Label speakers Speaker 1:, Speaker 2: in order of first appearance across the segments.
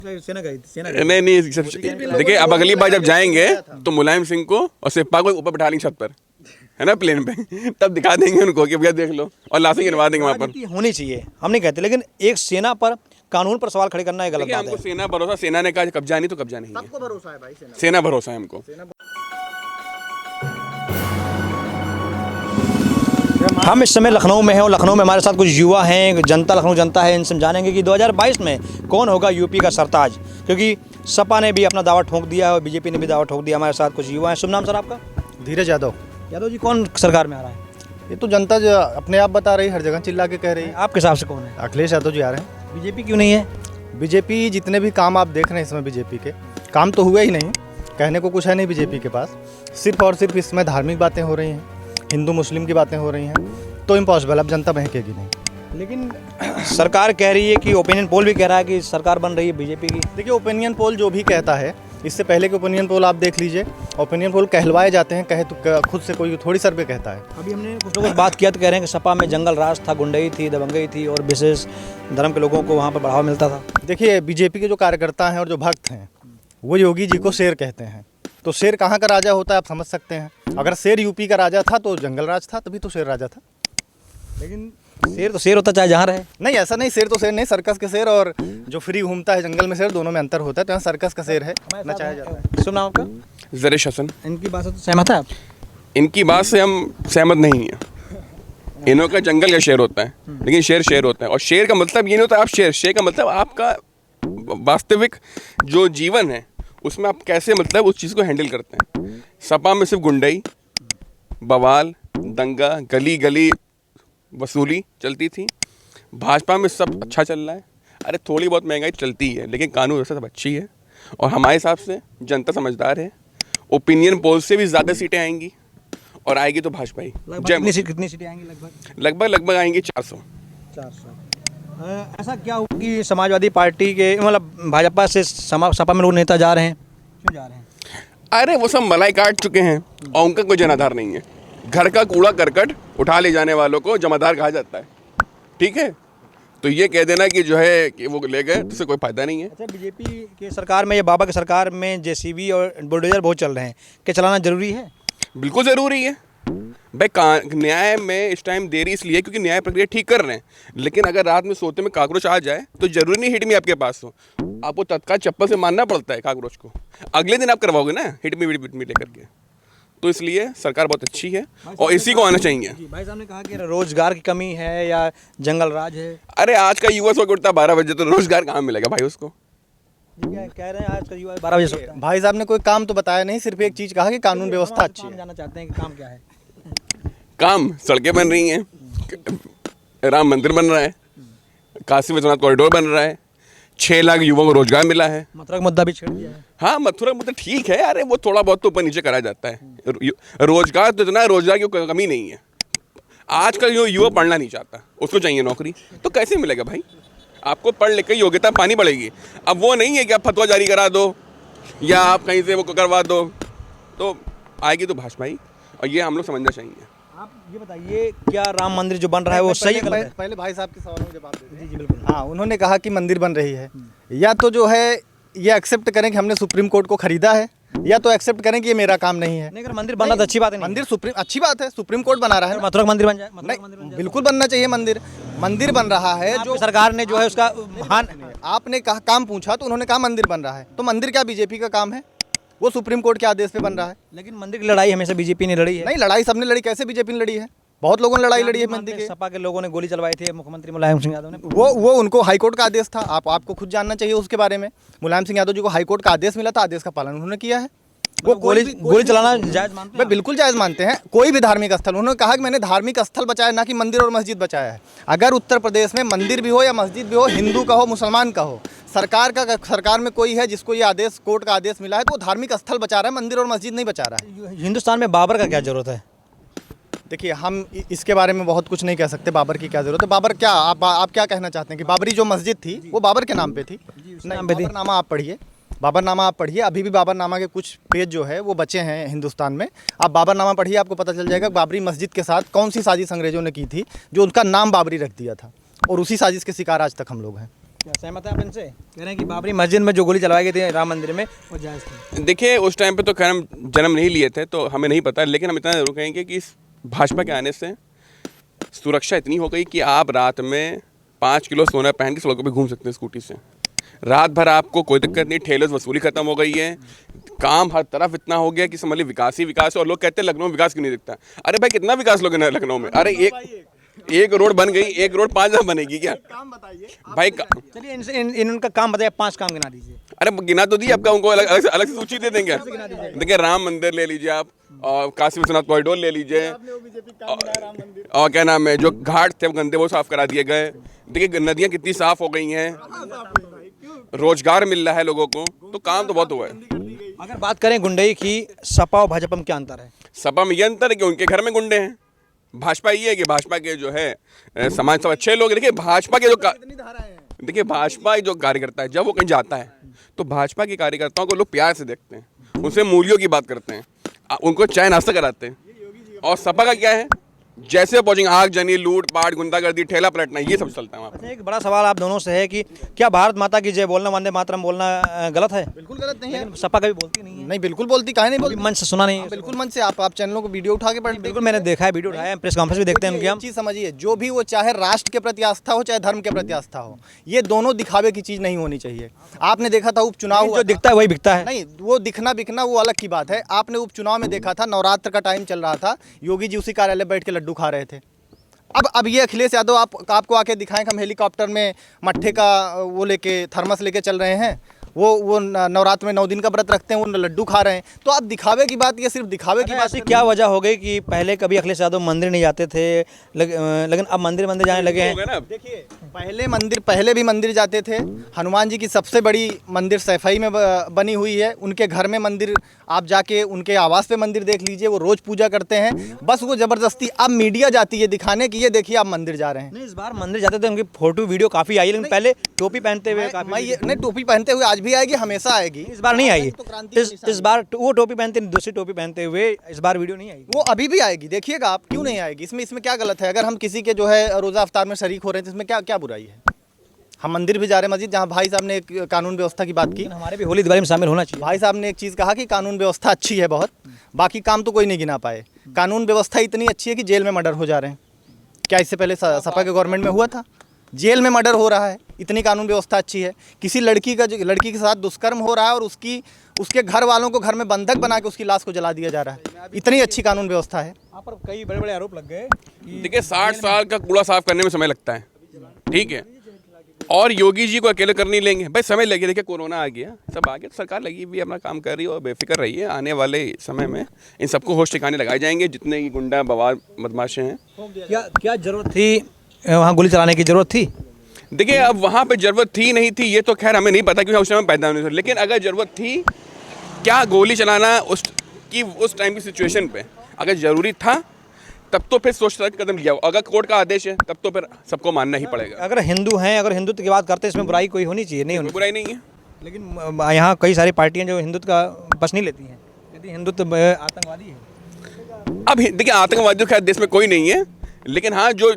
Speaker 1: सेना गई थी,
Speaker 2: नहीं नहीं देखिए, अब अगली बार जब जाएंगे तो मुलायम सिंह को और सिप्पा को ऊपर बैठा लेंगे छत पर, है ना, प्लेन पे, तब दिखा देंगे उनको कि भैया देख लो, और लाशें गिनवा देंगे वहाँ पर।
Speaker 1: होनी चाहिए, हम नहीं कहते, लेकिन एक सेना पर कानून पर सवाल खड़े करना एक गलत बात
Speaker 2: हमको
Speaker 1: है।
Speaker 2: सेना भरोसा, सेना ने कहा कब्जा नहीं तो कब्जा नहीं है,
Speaker 3: सबको भरोसा है भाई,
Speaker 2: सेना भरोसा है हमको।
Speaker 1: हम इस समय लखनऊ में हैं और लखनऊ में हमारे साथ कुछ युवा हैं, जनता, लखनऊ जनता है। इनसे जानेंगे कि 2022 में कौन होगा यूपी का सरताज, क्योंकि सपा ने भी अपना दावा ठोक दिया है और बीजेपी ने भी दावा ठोक दिया। हमारे साथ कुछ युवा हैं। शुभ नाम सर आपका?
Speaker 3: धीरज यादव।
Speaker 1: यादव जी, कौन सरकार में आ रहा है?
Speaker 3: ये तो जनता जो अपने आप बता रही है, हर जगह चिल्ला के कह रही है।
Speaker 1: आपके हिसाब से कौन है?
Speaker 3: अखिलेश यादव जी आ रहे हैं।
Speaker 1: बीजेपी क्यों नहीं है?
Speaker 3: बीजेपी जितने भी काम आप देख रहे हैं इसमें, बीजेपी के काम तो हुए ही नहीं, कहने को कुछ है नहीं बीजेपी के पास। सिर्फ और सिर्फ इसमें धार्मिक बातें हो रही हैं, हिंदू मुस्लिम की बातें हो रही हैं, तो इम्पॉसिबल, अब जनता बहकेगी नहीं।
Speaker 1: लेकिन सरकार कह रही है कि ओपिनियन पोल भी कह रहा है कि सरकार बन रही है बीजेपी की।
Speaker 3: देखिए, ओपिनियन पोल जो भी कहता है, इससे पहले के ओपिनियन पोल आप देख लीजिए, ओपिनियन पोल कहलवाए जाते हैं, कहे तो खुद से कोई थोड़ी सर्वे कहता है।
Speaker 1: अभी हमने कुछ लोगों से बात किया तो कह रहे हैं कि सपा में जंगल राज था, गुंडई थी, दबंगई थी और विशेष धर्म के लोगों को वहाँ पर बढ़ावा मिलता था।
Speaker 3: देखिए, बीजेपी के जो कार्यकर्ता हैं और जो भक्त हैं, वो योगी जी को शेर कहते हैं। तो शेर कहाँ का राजा होता है आप समझ सकते हैं। अगर शेर यूपी का राजा था तो जंगल राज था, तभी तो शेर राजा था।
Speaker 1: लेकिन शेर तो शेर होता चाहे जहाँ रहे।
Speaker 3: नहीं, ऐसा नहीं, शेर तो शेर नहीं, सर्कस के शेर और जो फ्री घूमता है जंगल में शेर, दोनों में अंतर होता है। तो यहाँ सर्कस का शेर है, नचाया जाता है।
Speaker 1: सुना आपका?
Speaker 2: ज़रीश हसन।
Speaker 1: इनकी बात से तो सहमत है आप?
Speaker 2: इनकी बात से हम सहमत नहीं हैं। इन्हों का जंगल का शेर होता है, लेकिन शेर शेर होता है। और शेर का मतलब ये नहीं होता आप शेर का मतलब आपका वास्तविक जो जीवन है उसमें आप कैसे मतलब उस चीज़ को हैंडल करते हैं। सपा में सिर्फ गुंडई, बवाल, दंगा, गली गली वसूली चलती थी। भाजपा में सब अच्छा चल रहा है। अरे थोड़ी बहुत महंगाई चलती है, लेकिन कानून व्यवस्था सब अच्छी है। और हमारे हिसाब से जनता समझदार है। ओपिनियन पोल से भी ज़्यादा सीटें आएंगी, और आएगी तो भाजपा ही।
Speaker 1: कितनी सीटें आएंगी
Speaker 2: लगभग आएंगी 400।
Speaker 1: ऐसा क्या हुआ कि समाजवादी पार्टी के मतलब भाजपा से सपा में लोग नेता जा रहे हैं? क्यों जा रहे हैं?
Speaker 2: अरे वो सब मलाई काट चुके हैं और उनका कोई जनाधार नहीं है। घर का कूड़ा करकट उठा ले जाने वालों को जमादार कहा जाता है, ठीक है। तो ये कह देना कि जो है कि वो ले गए, तो उससे कोई फायदा नहीं है।
Speaker 1: अच्छा, बीजेपी के सरकार में या बाबा की सरकार में जेसीबी और बुलडोजर बहुत चल रहे हैं, क्या चलाना जरूरी है?
Speaker 2: बिल्कुल ज़रूरी है भाई। न्याय में इस टाइम देरी इसलिए क्योंकि न्याय प्रक्रिया ठीक कर रहे हैं। लेकिन अगर रात में सोते में काकरोच आ जाए तो जरूरी नहीं हिट में आपके पास हो, आपको तत्काल चप्पल से मारना पड़ता है काकरोच को। अगले दिन आप करवाओगे ना हिट में लेकर के। तो इसलिए सरकार बहुत अच्छी है और इसी को आना चाहिए।
Speaker 1: भाई साहब ने कहा कि रोजगार की कमी है या जंगल राज है।
Speaker 2: अरे आज का युवा सो उठता 12 बजे, तो रोजगार कहाँ मिलेगा भाई उसको?
Speaker 1: कह रहे हैं आज का युवा 12 बजे सोता है।
Speaker 3: भाई साहब ने कोई काम तो बताया नहीं, सिर्फ एक चीज़ कहा कि कानून व्यवस्था अच्छी है।
Speaker 1: जानना चाहते हैं कि काम क्या है?
Speaker 2: काम, सड़कें बन रही हैं, राम मंदिर बन रहा है, काशी विश्वनाथ कॉरिडोर बन रहा है, 6 लाख युवाओं को रोजगार मिला है।
Speaker 1: मथुरा का मुद्दा भी छेड़ दिया है।
Speaker 2: हाँ, मथुरा मुद्दा ठीक है, अरे वो थोड़ा बहुत तो ऊपर नीचे करा जाता है। रोजगार तो इतना, रोजगार की कोई कमी नहीं है। आज का जो युवा पढ़ना नहीं चाहता, उसको चाहिए नौकरी, तो कैसे मिलेगा भाई? आपको पढ़ लिख के योग्यता पानी पड़ेगी। अब वो नहीं है कि आप फतवा जारी करा दो या आप कहीं से वो करवा दो, तो आएगी तो भाजपा ही, और ये हम लोग समझना चाहिए।
Speaker 1: आप ये बताइए, क्या राम मंदिर जो बन रहा है वो सही है?
Speaker 3: पहले भाई साहब के सवालों के जवाब दे दें। जी बिल्कुल। हाँ, उन्होंने कहा कि मंदिर बन रही है, या तो जो है ये एक्सेप्ट करें कि हमने सुप्रीम कोर्ट को खरीदा है, या तो एक्सेप्ट करें कि ये मेरा काम नहीं है।
Speaker 1: नहीं, अगर मंदिर बना तो अच्छी बात है।
Speaker 3: मंदिर सुप्रीम अच्छी बात है, सुप्रीम कोर्ट बना रहा है।
Speaker 1: मथुरा का मंदिर बन जाए।
Speaker 3: नहीं, बिल्कुल बनना चाहिए। मंदिर बन रहा है, जो
Speaker 1: सरकार ने जो है उसका महान,
Speaker 3: आपने कहा काम पूछा तो उन्होंने कहा मंदिर बन रहा है, तो मंदिर क्या बीजेपी का काम है? वो सुप्रीम कोर्ट के आदेश पे बन रहा है।
Speaker 1: लेकिन मंदिर की लड़ाई हमेशा बीजेपी ने लड़ी है।
Speaker 3: नहीं, लड़ाई सबने लड़ी, कैसे बीजेपी ने लड़ी है? बहुत लोगों ने लड़ाई लड़ी है मंदिर के।
Speaker 1: सपा के लोगों ने गोली चलवाई थी मुख्यमंत्री मुलायम सिंह यादव ने।
Speaker 3: वो उनको हाईकोर्ट का आदेश था, आपको खुद जानना चाहिए उसके बारे में। मुलायम सिंह यादव जी को हाईकोर्ट का आदेश मिला था, आदेश का पालन उन्होंने किया है। वो
Speaker 1: गोली चलाना जायज मानते हैं?
Speaker 3: बिल्कुल जायज मानते हैं। कोई भी धार्मिक स्थल, उन्होंने कहा कि मैंने धार्मिक स्थल बचाया, ना कि मंदिर और मस्जिद बचाया है। अगर उत्तर प्रदेश में मंदिर भी हो या मस्जिद भी हो, हिंदू का हो मुसलमान का हो, सरकार में कोई है जिसको ये आदेश, कोर्ट का आदेश मिला है, तो वो धार्मिक स्थल बचा रहा है, मंदिर और मस्जिद नहीं बचा रहा है।
Speaker 1: हिंदुस्तान में बाबर का क्या जरूरत है?
Speaker 3: देखिए, हम इसके बारे में बहुत कुछ नहीं कह सकते। बाबर की क्या जरूरत है? बाबर क्या, आप क्या कहना चाहते हैं कि बाबरी जो मस्जिद थी वो बाबर के नाम पे थी? नहीं, बाबरनामा आप पढ़िए, बाबरनामा आप पढ़िए। अभी भी बाबरनामा के कुछ पेज जो है वो बचे हैं हिंदुस्तान में। आप बाबरनामा पढ़िए, आपको पता चल जाएगा बाबरी मस्जिद के साथ कौन सी साजिश अंग्रेजों ने की थी, जो उनका नाम बाबरी रख दिया था, और उसी साजिश के शिकार आज तक हम लोग हैं।
Speaker 1: क्या सहमत है आप इनसे? कह रहे हैं कि बाबरी मस्जिद में जो गोली चलवाई गई थी राम मंदिर में वो जायज़ थी।
Speaker 2: देखिए उस टाइम पे तो खैर हम जन्म नहीं लिए थे तो हमें नहीं पता, लेकिन हम इतना ज़रूर कहेंगे कि इस भाजपा के आने से सुरक्षा इतनी हो गई कि आप रात में 5 किलो सोना पहन के सड़कों पे घूम सकते हैं स्कूटी से। रात भर आपको कोई दिक्कत नहीं, ठेले से वसूली खत्म हो गई है, काम हर तरफ इतना हो गया कि समझ लीजिए विकास ही विकास है। और लोग कहते हैं लखनऊ में विकास क्यों नहीं दिखता? अरे भाई कितना विकास लोगे ना लखनऊ में? अरे एक रोड बन गई, एक रोड 5 जगह बनेगी क्या?
Speaker 3: काम बताइए
Speaker 1: भाई चलिए इनसे इनका काम बताइए, 5 काम गिना दीजिए।
Speaker 2: अरे गिना तो दिए, आपका उनको अलग से सूची दे देंगे। देखिए राम मंदिर ले लीजिए आप, और काशी विश्वनाथ कॉरिडोर ले लीजिए, और क्या नाम है जो घाट थे गंदे वो साफ करा दिए गए। देखिए नदियाँ कितनी साफ हो गई हैं, रोजगार मिल रहा है लोगों को, तो काम तो बहुत हुआ है।
Speaker 1: अगर बात करें गुंडई की, सपा और भाजपा में क्या अंतर है?
Speaker 2: सपा में ये अंतर है कि उनके घर में गुंडे हैं, भाजपा ये है कि भाजपा के जो है समाज सब अच्छे लोग। देखिए भाजपा के देखिए भाजपा जो कार्यकर्ता है जब वो कहीं जाता है तो भाजपा के कार्यकर्ताओं को लोग प्यार से देखते हैं, उनसे मूल्यों की बात करते हैं, उनको चाय नाश्ता कराते हैं। और सपा का क्या है, जैसे पहुंचेंगे आग जनी, लूट पाट, गुंडागर्दी, ठेला पलटना, ये सब चलता है वहाँ पर।
Speaker 1: एक बड़ा सवाल आप दोनों से है कि क्या भारत माता की जय बोलना, वंदे मातरम बोलना गलत है?
Speaker 3: बिल्कुल गलत नहीं है।
Speaker 1: लेकिन सपा कभी बोलती नहीं है।
Speaker 3: नहीं बिल्कुल बोलती, काहे नहीं
Speaker 1: कभी
Speaker 3: बोलती?
Speaker 1: मंच से सुना नहीं है।
Speaker 3: बिल्कुल मन से आप चैनलों को वीडियो उठा के पढ़
Speaker 1: बिल्कुल मैंने देखा है, वीडियो उठाया है, प्रेस कॉन्फ्रेंस भी देखते हैं उनकी हम।
Speaker 3: चीज़ समझिए, जो भी वो चाहे राष्ट्र के प्रति आस्था हो चाहे धर्म के प्रति आस्था हो, ये दोनों दिखावे की चीज़ नहीं होनी चाहिए। आपने देखा था उपचुनाव
Speaker 1: जो दिखता है वही बिकता है।
Speaker 3: नहीं, वो दिखना बिकना वो अलग की बात है। आपने उपचुनाव में देखा था, नवरात्र का टाइम चल रहा था, योगी जी उसी कार्यालय बैठ के लड्डू खा रहे थे। अब ये अखिलेश यादव आपको आके दिखाएं कि हम हेलीकॉप्टर में मट्ठे का वो लेके थर्मस लेके चल रहे हैं, वो नवरात्र में 9 दिन का व्रत रखते हैं, वो लड्डू खा रहे हैं। तो आप दिखावे की बात, ये सिर्फ दिखावे की बात।
Speaker 1: ऐसी क्या वजह हो गई कि पहले कभी अखिलेश यादव मंदिर नहीं जाते थे, लेकिन अब मंदिर जाने लगे हैं?
Speaker 3: देखिए पहले भी मंदिर जाते थे। हनुमान जी की सबसे बड़ी मंदिर सैफई में बनी हुई है, उनके घर में मंदिर, आप जाके उनके आवास पे मंदिर देख लीजिए, वो रोज पूजा करते हैं। बस वो जबरदस्ती अब मीडिया जाती है दिखाने की, ये देखिए आप मंदिर जा रहे हैं।
Speaker 1: नहीं, इस बार मंदिर जाते थे, उनकी फोटो वीडियो काफी आई, लेकिन पहले टोपी पहनते हुए
Speaker 3: नहीं, टोपी पहनते हुए आज भी आएगी, हमेशा आएगी।
Speaker 1: इस बार नहीं आई।
Speaker 3: तो क्रांति
Speaker 1: इस बार वो टोपी पहनते, दूसरी टोपी पहनते हुए इस बार वीडियो नहीं आई।
Speaker 3: वो अभी भी आएगी, देखिएगा आप, क्यों नहीं आएगी? इसमें क्या गलत है? अगर हम किसी के जो है रोजा अफ्तार में शरीक हो रहे हैं तो इसमें क्या बुराई है? हम मंदिर भी जा रहे हैं, मस्जिद, जहाँ भाई साहब ने एक कानून व्यवस्था की बात की।
Speaker 1: हमारे भी होली दिवाली में शामिल होना चाहिए।
Speaker 3: भाई साहब ने एक चीज़ कहा कि कानून व्यवस्था अच्छी है बहुत, बाकी काम तो कोई नहीं गिना पाए। कानून व्यवस्था इतनी अच्छी है कि जेल में मर्डर हो जा रहे हैं। क्या इससे पहले सपा के गवर्नमेंट में हुआ था? जेल में मर्डर हो रहा है, इतनी कानून व्यवस्था अच्छी है। किसी लड़की के साथ दुष्कर्म हो रहा है और उसके घर वालों को घर में बंधक बना के उसकी लाश को जला दिया जा रहा है। इतनी अच्छी कानून व्यवस्था है।
Speaker 1: यहाँ पर कई बड़े बड़े आरोप लग गए।
Speaker 2: देखिए 60 साल का कूड़ा साफ करने में समय लगता है, ठीक है, और योगी जी को अकेले कर नहीं लेंगे भाई, समय लगेगा। देखिए कोरोना आ गया, सब आ गया, तो सरकार लगी भी अपना काम कर रही है और बेफिक्र रही है। आने वाले समय में इन सबको होश ठिकाने लगाए जाएंगे, जितने गुंडा बवाल बदमाशे हैं।
Speaker 1: क्या जरूरत थी वहाँ गोली चलाने की? जरूरत थी?
Speaker 2: देखिए अब वहाँ पे जरूरत थी नहीं थी ये तो खैर हमें नहीं पता, क्योंकि उस टाइम पैदा नहीं हुए, लेकिन अगर जरूरत थी क्या गोली चलाना उस टाइम की सिचुएशन पे अगर ज़रूरी था तब तो फिर सोच कदम लिया। अगर कोर्ट का आदेश है तब तो फिर सबको मानना ही पड़ेगा।
Speaker 1: अगर हिंदू हैं, अगर हिंदुत्व की बात करते हैं, इसमें बुराई कोई होनी चाहिए? नहीं होनी,
Speaker 2: बुराई नहीं है।
Speaker 1: लेकिन यहाँ कई सारी पार्टियाँ जो हिंदुत्व का बस नहीं लेती हैं, यदि हिंदुत्व आतंकवादी है।
Speaker 2: अब देखिए आतंकवादी खैर देश में कोई नहीं है, लेकिन हाँ जो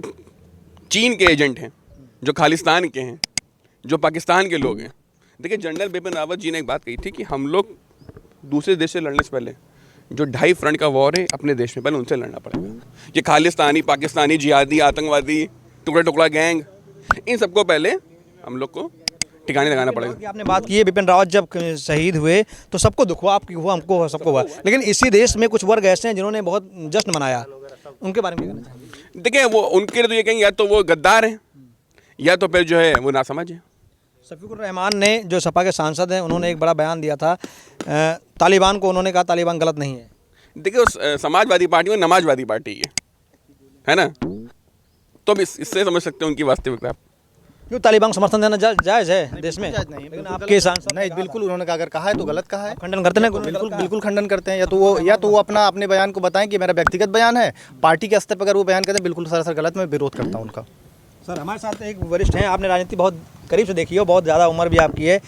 Speaker 2: चीन के एजेंट हैं, जो खालिस्तान के हैं, जो पाकिस्तान के लोग हैं। देखिए जनरल बिपिन रावत जी ने एक बात कही थी कि हम लोग दूसरे देश से लड़ने से पहले जो 2.5 फ्रंट का वॉर है अपने देश में, पहले उनसे लड़ना पड़ेगा। ये खालिस्तानी, पाकिस्तानी, जिहादी, आतंकवादी, टुकड़ा टुकड़ा गैंग, इन सबको पहले हम लोग को ठिकाने लगाना पड़ेगा।
Speaker 1: आपने बात की है बिपिन रावत जब शहीद हुए तो सबको दुख हुआ, आपकी हुआ, हमको हुआ, सबको हुआ, लेकिन इसी देश में कुछ वर्ग ऐसे हैं जिन्होंने बहुत जश्न मनाया, उनके बारे में क्या कहना चाहेंगे?
Speaker 2: देखिए वो उनके लिए तो ये कहेंगे या तो वो गद्दार हैं या तो फिर जो है वो नासमझ है।
Speaker 1: शफीकुर रहमान ने, जो सपा के सांसद हैं, उन्होंने एक बड़ा बयान दिया था, तालिबान को उन्होंने कहा तालिबान गलत नहीं है।
Speaker 2: देखिए उस समाजवादी पार्टी में नमाजवादी पार्टी है ना, तो अब इससे समझ सकते हैं उनकी वास्तविकता।
Speaker 1: क्यों तालिबान को समर्थन देना जायज़ है देश में?
Speaker 3: नहीं,
Speaker 1: लेकिन आपके सांसद
Speaker 3: नहीं, बिल्कुल उन्होंने अगर कहा है तो गलत कहा है।
Speaker 1: खंडन करते हैं?
Speaker 3: बिल्कुल खंडन करते हैं। या तो वो अपने बयान को बताएं कि मेरा व्यक्तिगत बयान है, पार्टी के स्तर पर अगर वो बयान करते हैं बिल्कुल सरासर गलत, मैं विरोध करता हूँ उनका।
Speaker 1: सर हमारे साथ एक वरिष्ठ हैं, आपने राजनीति बहुत करीब से देखी हो, बहुत ज़्यादा उम्र भी आपकी है,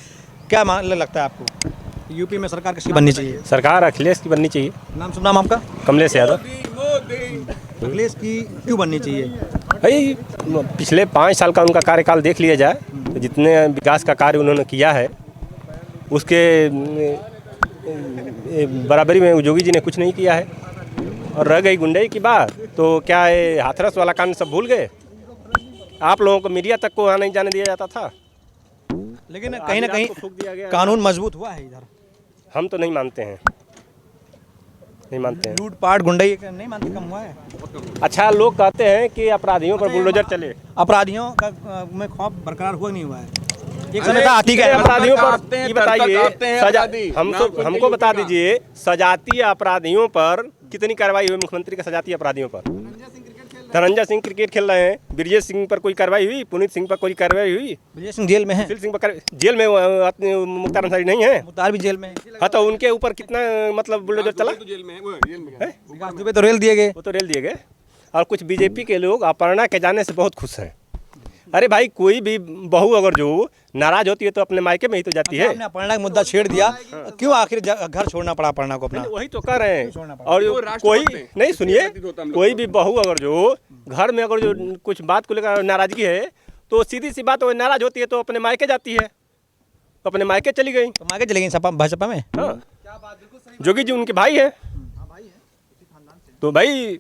Speaker 1: क्या लगता है आपको यूपी में सरकार किसकी बननी चाहिए?
Speaker 4: सरकार अखिलेश की बननी चाहिए।
Speaker 1: नाम आपका?
Speaker 4: कमलेश यादव।
Speaker 1: अखिलेश की क्यों बननी चाहिए?
Speaker 4: भाई पिछले 5 साल का उनका कार्यकाल देख लिया जाए तो जितने विकास का कार्य उन्होंने किया है उसके बराबरी में योगी जी ने कुछ नहीं किया है। और रह गई गुंडई की बात, तो क्या ये हाथरस वाला कांड सब भूल गए? आप लोगों को मीडिया तक को वहाँ नहीं जाने दिया जाता था,
Speaker 1: लेकिन कहीं ना कहीं
Speaker 4: आपको फूंक दिया गया।
Speaker 1: कानून मजबूत हुआ है इधर।
Speaker 4: हम तो नहीं मानते हैं, नहीं मानते हैं।
Speaker 1: लूटपाट गुंडई नहीं मानते, कम हुआ है।
Speaker 4: अच्छा, लोग कहते हैं कि अपराधियों पर बुलडोजर चले।
Speaker 1: अपराधियों का में खौफ बरकरार हुआ नहीं हुआ है। एक
Speaker 4: अरे,
Speaker 1: समय था आती
Speaker 4: कितने
Speaker 1: का
Speaker 4: अपराधियों
Speaker 2: आते
Speaker 4: पर
Speaker 2: हैं,
Speaker 4: ये
Speaker 2: तब तक
Speaker 4: बताइए,
Speaker 2: आते हैं
Speaker 4: सजा
Speaker 2: अपराधी।
Speaker 4: हमको बता दीजिए, सजातीय अपराधियों पर कितनी कार्रवाई हुई? मुख्यमंत्री का सजातीय अपराधियों पर धनंजय सिंह क्रिकेट खेल रहे हैं, ब्रिजेश सिंह पर कोई कार्रवाई हुई? पुनीत सिंह पर कोई कार्रवाई हुई?
Speaker 1: विजय सिंह जेल में है,
Speaker 4: सुशील सिंह पर जेल में मुख्तार अंसारी नहीं है?
Speaker 1: मुख्तार भी जेल में है,
Speaker 4: हाँ, तो उनके ऊपर कितना मतलब बुलडोजर चला?
Speaker 2: जेल में है, वो जेल में है।
Speaker 1: विकास दुबे तो रेल दिए गए।
Speaker 4: वो तो रेल दिए गए। और कुछ बीजेपी के लोग अपर्णा के जाने से बहुत खुश हैं। अरे भाई, कोई भी बहू अगर जो नाराज होती है तो अपने मायके में ही तो जाती है।
Speaker 1: आपने अपर्णा का मुद्दा छेड़ दिया, क्यों आखिर घर छोड़ना पड़ा अपर्णा को अपना?
Speaker 4: वही तो कर रहे हैं। और
Speaker 2: वो
Speaker 4: कोई
Speaker 2: राष्ट्रभक्त हैं।
Speaker 4: नहीं, सुनिए,
Speaker 2: होता हम लोग
Speaker 4: कोई भी बहू अगर जो घर में अगर जो कुछ बात को लेकर नाराजगी है तो सीधी सी बात, वो नाराज होती है तो अपने मायके जाती है, तो अपने मायके चली गई।
Speaker 1: तो आगे चले गए सपा भाजपा में।
Speaker 4: हाँ, जोगी जी उनके भाई है, तो भाई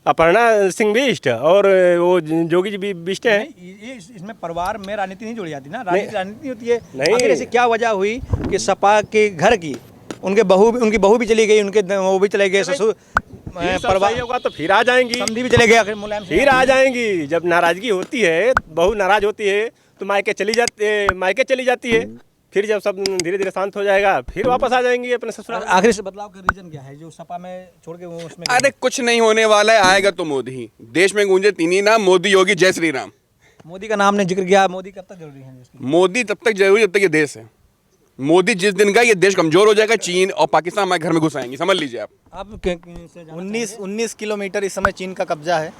Speaker 4: अपर्णा सिंह भी इष्ट और वो जोगी जी भी इष्ट हैं।
Speaker 1: ये इसमें परिवार में राजनीति नहीं जोड़ी जाती ना, राजनीति होती है।
Speaker 4: नहीं।
Speaker 1: आखिर ऐसी क्या वजह हुई कि सपा के घर की उनकी बहू भी चली गई, उनके वो भी चले गए, ससुर
Speaker 4: परिवार होगा तो फिर आ जाएंगी,
Speaker 1: समधी भी चले गए, आखिर मुलायम सिंह
Speaker 4: फिर आ जाएंगी। जब नाराजगी होती है, बहू नाराज होती है तो मायके चली जाती है। फिर जब सब धीरे धीरे शांत हो जाएगा फिर वापस आ जाएंगी अपने ससुराल।
Speaker 1: आखिर इस बदलाव का रीजन क्या है जो सपा में छोड़ के वो उसमें?
Speaker 2: अरे कुछ नहीं होने वाला है, आएगा तो मोदी ही। देश में गूंजे तीन ही नाम, मोदी, योगी, जय श्री राम।
Speaker 1: मोदी का नाम ने जिक्र किया, मोदी कब तक जरूरी है?
Speaker 2: मोदी तब तक जरूरी जब तक ये देश है। मोदी जिस दिन का ये देश कमजोर हो जाएगा, चीन और पाकिस्तान हमारे घर में घुस आएंगे, समझ लीजिए आप।
Speaker 1: आप
Speaker 3: 19 किलोमीटर इस समय चीन का कब्जा है।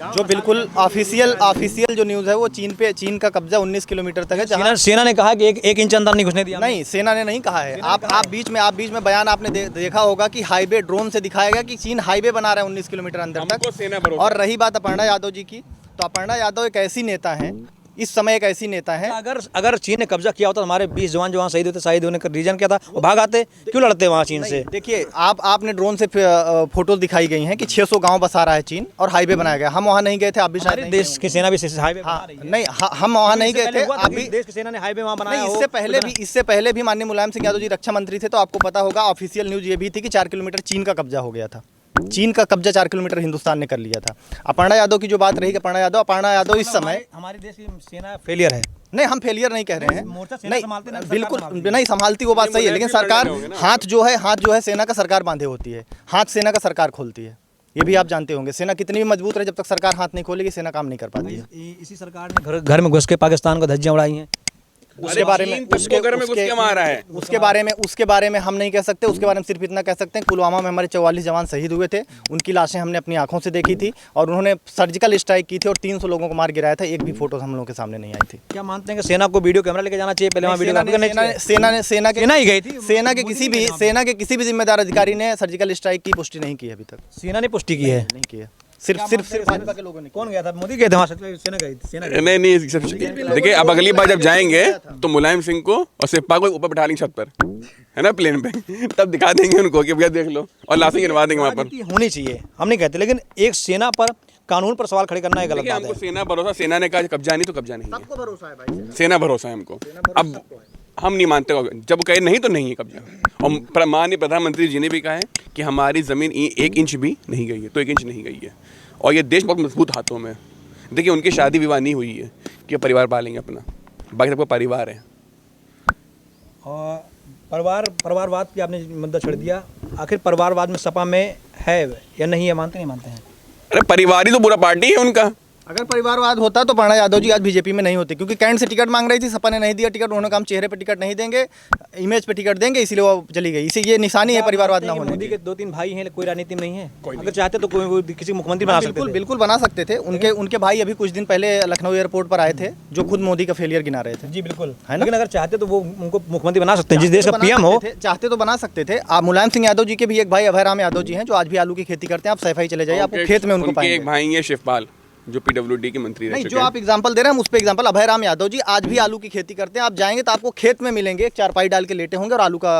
Speaker 3: जो बिल्कुल ऑफिशियल जो न्यूज़ है वो चीन का कब्जा 19 किलोमीटर तक है। जहाँ
Speaker 1: सेना ने कहा कि एक इंच अंदर नहीं घुसने दिया।
Speaker 3: नहीं, सेना ने नहीं कहा है। आप बीच में बयान आपने देखा होगा कि हाईवे ड्रोन से दिखाया गया कि चीन हाईवे बना रहा है 19 किलोमीटर अंदर
Speaker 2: हमको सेना
Speaker 3: तक।
Speaker 2: भरोसा।
Speaker 3: और रही बात अपर्णा यादव जी की, तो अपर्णा यादव एक ऐसी नेता हैं, इस समय एक ऐसी नेता है।
Speaker 1: अगर चीन ने कब्जा किया होता तो हमारे 20 जवान शहीद होने का रीजन क्या था? वो भाग आते, क्यों लड़ते वहाँ चीन से?
Speaker 3: देखिए, आपने ड्रोन से फोटो दिखाई गई हैं कि 600 गांव बसा रहा है चीन और हाईवे बनाया गया। हम वहाँ नहीं गए थे, आप भी शायद नहीं
Speaker 1: देश की सेना भी हाईवे बना
Speaker 3: हाँ,
Speaker 1: रही है।
Speaker 3: नहीं, हम वहाँ नहीं गए थे। अभी
Speaker 1: देश की सेना ने हाईवे वहाँ बनाया।
Speaker 3: नहीं, इससे पहले भी माननीय मुलायम सिंह यादव जी रक्षा मंत्री थे, तो आपको पता होगा ऑफिशियल न्यूज़ ये भी थी कि 4 किलोमीटर चीन का कब्जा हो गया था। चीन का कब्जा 4 किलोमीटर हिंदुस्तान ने कर लिया था। अपर्णा यादव की जो बात रही कि अपर्णा यादव इस समय
Speaker 1: हमारे देश की सेना फेलियर है।
Speaker 3: नहीं, हम फेलियर नहीं कह रहे हैं।
Speaker 1: मोर्चा सेना संभालती नहीं,
Speaker 3: बिल्कुल
Speaker 1: सरकार संभालती
Speaker 3: नहीं संभालती, वो बात सही है। लेकिन सरकार हाथ जो है सेना का सरकार बांधे होती है, हाथ सेना का सरकार खोलती है। ये भी आप जानते होंगे। सेना कितनी भी मजबूत रहे, जब तक सरकार हाथ नहीं खोलेगी सेना काम नहीं कर पाती है।
Speaker 1: इसी सरकार ने घर में घुस के पाकिस्तान को धज्जियां उड़ाई हैं।
Speaker 3: उसके बारे में उसके बारे में हम नहीं कह सकते। उसके बारे में सिर्फ इतना कह सकते हैं, पुलवामा में हमारे 44 जवान शहीद हुए थे, उनकी लाशें हमने अपनी आंखों से देखी थी और उन्होंने सर्जिकल स्ट्राइक की थी और 300 लोगों को मार गिराया था। एक भी फोटो हम लोगों के सामने नहीं आई थी।
Speaker 1: क्या मानते हैं कि सेना को वीडियो कैमरा लेके जाना चाहिए? पहले वहाँ वीडियो
Speaker 3: सेना
Speaker 1: ही गई थी।
Speaker 3: सेना के किसी भी जिम्मेदार अधिकारी ने सर्जिकल स्ट्राइक की पुष्टि नहीं की अभी तक।
Speaker 1: सेना ने पुष्टि की है?
Speaker 3: नहीं की है, सिर्फ भाजपा के लोगों ने।
Speaker 1: कौन गया था? मोदी गए थे वहाँ? सेना गई थी?
Speaker 2: नहीं, देखिए, अब अगली बार जब जाएंगे तो मुलायम सिंह को और सिप्पा को ऊपर बैठा लेंगे छत पर, है ना, प्लेन पे। तब दिखा देंगे उनको कि भैया देख लो, और लाशें गिनवा देंगे वहाँ पर।
Speaker 1: होनी चाहिए, हम नहीं कहते, लेकिन एक सेना पर कानून पर सवाल खड़े करना एक गलत बात
Speaker 2: हमको
Speaker 1: है।
Speaker 2: सेना भरोसा, सेना ने कहा कब्जा नहीं तो कब्जा नहीं है।
Speaker 3: सबको भरोसा है भाई,
Speaker 2: सेना भरोसा है हमको। अब हम नहीं मानते, जब कहे नहीं तो नहीं है कब्जा। और माननीय प्रधानमंत्री जी ने भी कहा है कि हमारी ज़मीन 1 इंच भी नहीं गई है, तो 1 इंच नहीं गई है। और ये देश बहुत मजबूत हाथों में है। देखिए, उनकी शादी विवाह नहीं हुई है कि परिवार पालेंगे अपना, बाकी सबका परिवार है।
Speaker 1: और परिवारवाद की आपने मुद्दा छोड़ दिया, आखिर परिवारवाद में सपा में है या नहीं है? मानते नहीं मानते हैं?
Speaker 2: अरे परिवार ही तो पूरा पार्टी है उनका।
Speaker 3: अगर परिवारवाद होता तो अपर्णा यादव जी आज बीजेपी में नहीं होती, क्योंकि कैंट से टिकट मांग रही थी, सपा ने नहीं दिया टिकट। उन्होंने कहा हम चेहरे पे टिकट नहीं देंगे, इमेज पे टिकट देंगे, इसलिए वो चली गई। इसे ये निशानी है परिवारवाद ना होने
Speaker 1: मोदी
Speaker 3: की।
Speaker 1: के 2-3 भाई हैं, कोई राजनीति में नहीं है। अगर चाहते तो कोई किसी मुख्यमंत्री बना सकते थे।
Speaker 3: बिल्कुल बना सकते थे। उनके भाई अभी कुछ दिन पहले लखनऊ एयरपोर्ट पर आए थे, जो खुद मोदी का फेलियर गिना रहे थे।
Speaker 1: जी बिल्कुल,
Speaker 3: है ना?
Speaker 1: लेकिन अगर चाहते तो वो उनको मुख्यमंत्री बना सकते हैं, जिस देश का पीएम हो।
Speaker 3: चाहते तो बना सकते थे। आप मुलायम सिंह यादव जी के भी एक भाई अभय राम यादव जी हैं, जो आज भी आलू की खेती करते हैं। आप सैफाई चले जाइए, आपको खेत में उनको
Speaker 2: उनके एक
Speaker 3: पाएंगे।
Speaker 2: भाई है शिवपाल, जो PWD के मंत्री रह
Speaker 3: नहीं,
Speaker 2: चुके
Speaker 3: जो
Speaker 2: हैं।
Speaker 3: आप एग्जांपल दे रहे हैं हम उस पे एग्जांपल, अभय राम यादव जी आज भी आलू की खेती करते हैं। आप जाएंगे तो आपको खेत में मिलेंगे, एक चारपाई डाल के लेटे होंगे और आलू का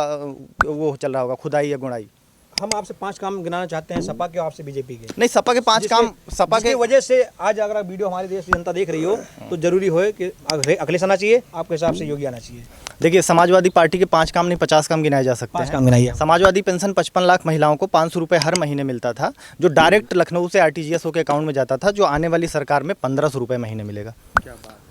Speaker 3: वो चल रहा होगा, खुदाई या गुड़ाई।
Speaker 1: हम आपसे 5 काम गिनाना चाहते हैं, सपा के और आपसे बीजेपी के।
Speaker 3: नहीं, सपा के 5 काम, सपा के
Speaker 1: वजह से आज अगर वीडियो हमारे देश की जनता देख रही हो तो जरूरी हो कि अखिलेश आना चाहिए, आपके हिसाब से योगी आना चाहिए।
Speaker 3: देखिए, समाजवादी पार्टी के 5 काम नहीं 50 काम गिनाए जा सकते
Speaker 1: 5
Speaker 3: हैं।
Speaker 1: काम गिनाइए।
Speaker 3: समाजवादी पेंशन 55 लाख महिलाओं को 500 रुपये हर महीने मिलता था, जो डायरेक्ट लखनऊ से RTGS होकर अकाउंट में जाता था, जो आने वाली सरकार में 1500 रुपये महीने मिलेगा।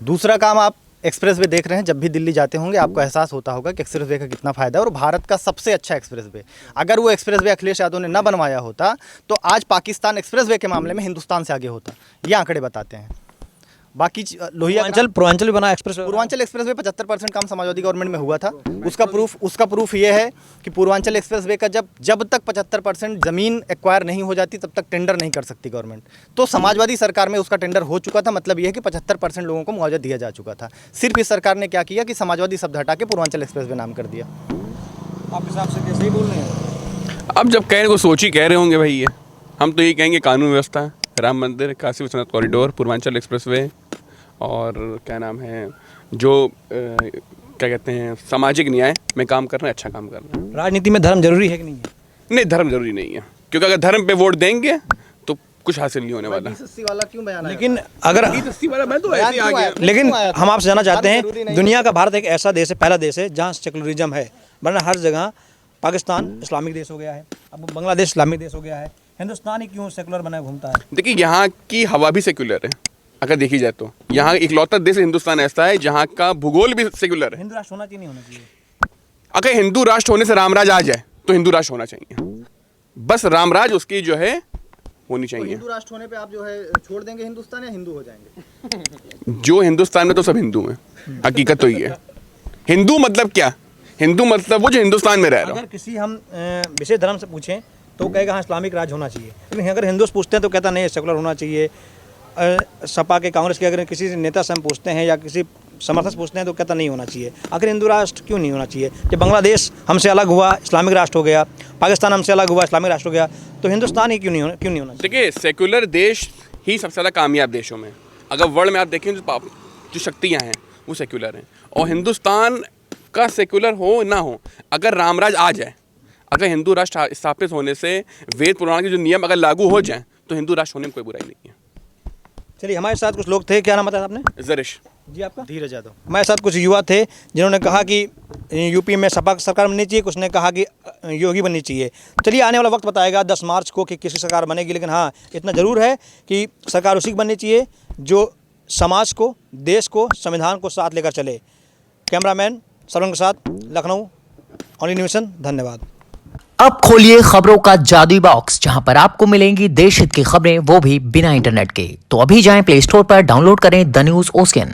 Speaker 3: दूसरा काम, आप एक्सप्रेस वे देख रहे हैं, जब भी दिल्ली जाते होंगे आपको एहसास होता होगा कि एक्सप्रेस वे का कितना फ़ायदा है, और भारत का सबसे अच्छा एक्सप्रेस वे। अगर वो एक्सप्रेस वे अखिलेश यादव ने न बनवाया होता तो आज पाकिस्तान एक्सप्रेस वे के मामले में हिंदुस्तान से आगे होता, ये आंकड़े बताते हैं। बाकी लोहिया
Speaker 1: पूर्वांचल भी बना एक्सप्रेस।
Speaker 3: पूर्वांचल एक्सप्रेस वे 75% काम समाजवादी गवर्नमेंट में हुआ था। उसका प्रूफ ये है कि पूर्वांचल एक्सप्रेस वे का जब तक 75% ज़मीन एक्वायर नहीं हो जाती तब तक टेंडर नहीं कर सकती गवर्नमेंट। तो समाजवादी सरकार में उसका टेंडर हो चुका था, मतलब ये है कि 75% लोगों को मुआवजा दिया जा चुका था। सिर्फ इस सरकार ने क्या किया कि समाजवादी शब्द हटा के पूर्वांचल एक्सप्रेस वे नाम कर दिया।
Speaker 1: आप हिसाब से कैसे ही बोल रहे हैं?
Speaker 2: अब जब कह रहे को सोच ही कह रहे होंगे भाई, ये हम तो ये कहेंगे कानून व्यवस्था, राम मंदिर, काशी विश्वनाथ कॉरिडोर, पूर्वांचल एक्सप्रेसवे और क्या नाम है जो क्या कहते हैं सामाजिक न्याय में काम कर रहे हैं, अच्छा काम कर रहे हैं।
Speaker 1: राजनीति में धर्म जरूरी है कि नहीं है?
Speaker 2: नहीं, धर्म जरूरी नहीं है, क्योंकि अगर धर्म पे वोट देंगे तो कुछ हासिल नहीं होने वाला।
Speaker 3: वाला क्यों बयान आया?
Speaker 1: लेकिन अगर
Speaker 2: मैं तो ऐसे ही आ गया।
Speaker 1: लेकिन हम आपसे जानना चाहते
Speaker 3: जरूरी
Speaker 1: हैं,
Speaker 3: नहीं
Speaker 1: दुनिया का भारत एक ऐसा देश है, पहला देश है जहाँ सेकुलरिज्म है, वरना हर जगह पाकिस्तान इस्लामिक देश हो गया है, अब बांग्लादेश इस्लामिक देश हो गया है, हिंदुस्तान ही क्यों सेकुलर बना घूमता है?
Speaker 2: देखिए, यहाँ की हवा भी सेक्युलर है अगर देखी जाए तो। यहाँ इकलौता देश हिंदुस्तान ऐसा है जहाँ का भूगोल भी सेक्युलर है।
Speaker 1: हिंदू राष्ट्र होना चाहिए नहीं होना चाहिए?
Speaker 2: अगर हिंदू राष्ट्र होने से रामराज आ जाए तो हिंदू राष्ट्र होना चाहिए, बस रामराज उसकी जो है होनी चाहिए।
Speaker 3: हिंदू राष्ट्र होने पे आप जो है छोड़ देंगे हिंदुस्तान या हिंदू हो जाएंगे?
Speaker 2: जो हिंदुस्तान में तो सब हिंदू हैं, हकीकत तो ये है। हिंदू मतलब क्या? हिंदू मतलब वो जो हिंदुस्तान में रह रहा
Speaker 1: अगर किसी हम विशेष धर्म से पूछें तो कहेगा हाँ इस्लामिक राज होना चाहिए, लेकिन अगर हिंदू से पूछते हैं तो कहता नहीं सेकुलर होना चाहिए। सपा के, कांग्रेस के अगर किसी नेता से हम पूछते हैं या किसी समर्थक से पूछते हैं तो कहता नहीं होना चाहिए। आखिर हिंदू राष्ट्र क्यों नहीं होना चाहिए? जब बांग्लादेश हमसे अलग हुआ इस्लामिक राष्ट्र हो गया, पाकिस्तान हमसे अलग हुआ इस्लामिक राष्ट्र हो गया, तो हिंदुस्तान ही क्यों नहीं होना चाहिए?
Speaker 2: देखिए, सेक्युलर देश ही सबसे ज़्यादा कामयाब देशों में, अगर वर्ल्ड में आप देखें जो शक्तियाँ हैं वो सेक्युलर हैं। और हिंदुस्तान का सेक्युलर हो ना हो, अगर रामराज आ जाए, अगर हिंदू राष्ट्र स्थापित होने से वेद पुराण के जो नियम अगर लागू हो जाएं तो हिंदू राष्ट्र होने में कोई बुराई नहीं है।
Speaker 1: चलिए, हमारे साथ कुछ लोग थे, क्या नाम बताया आपने?
Speaker 2: जरिश
Speaker 1: जी आपका?
Speaker 3: धीरज यादव।
Speaker 1: हमारे साथ कुछ युवा थे जिन्होंने कहा कि यूपी में सपा सरकार बननी चाहिए, कुछ ने कहा कि योगी बननी चाहिए। चलिए, आने वाला वक्त बताएगा 10 मार्च को कि किसी सरकार बनेगी, लेकिन हाँ इतना ज़रूर है कि सरकार उसी की बननी चाहिए जो समाज को, देश को, संविधान को साथ लेकर चले। कैमरामैन सरवन के साथ लखनऊ, ऑनली न्यूज़। धन्यवाद।
Speaker 5: अब खोलिए खबरों का जादुई बॉक्स, जहां पर आपको मिलेंगी देश हित की खबरें, वो भी बिना इंटरनेट के। तो अभी जाएं प्ले स्टोर पर, डाउनलोड करें द न्यूज़ ओशियन।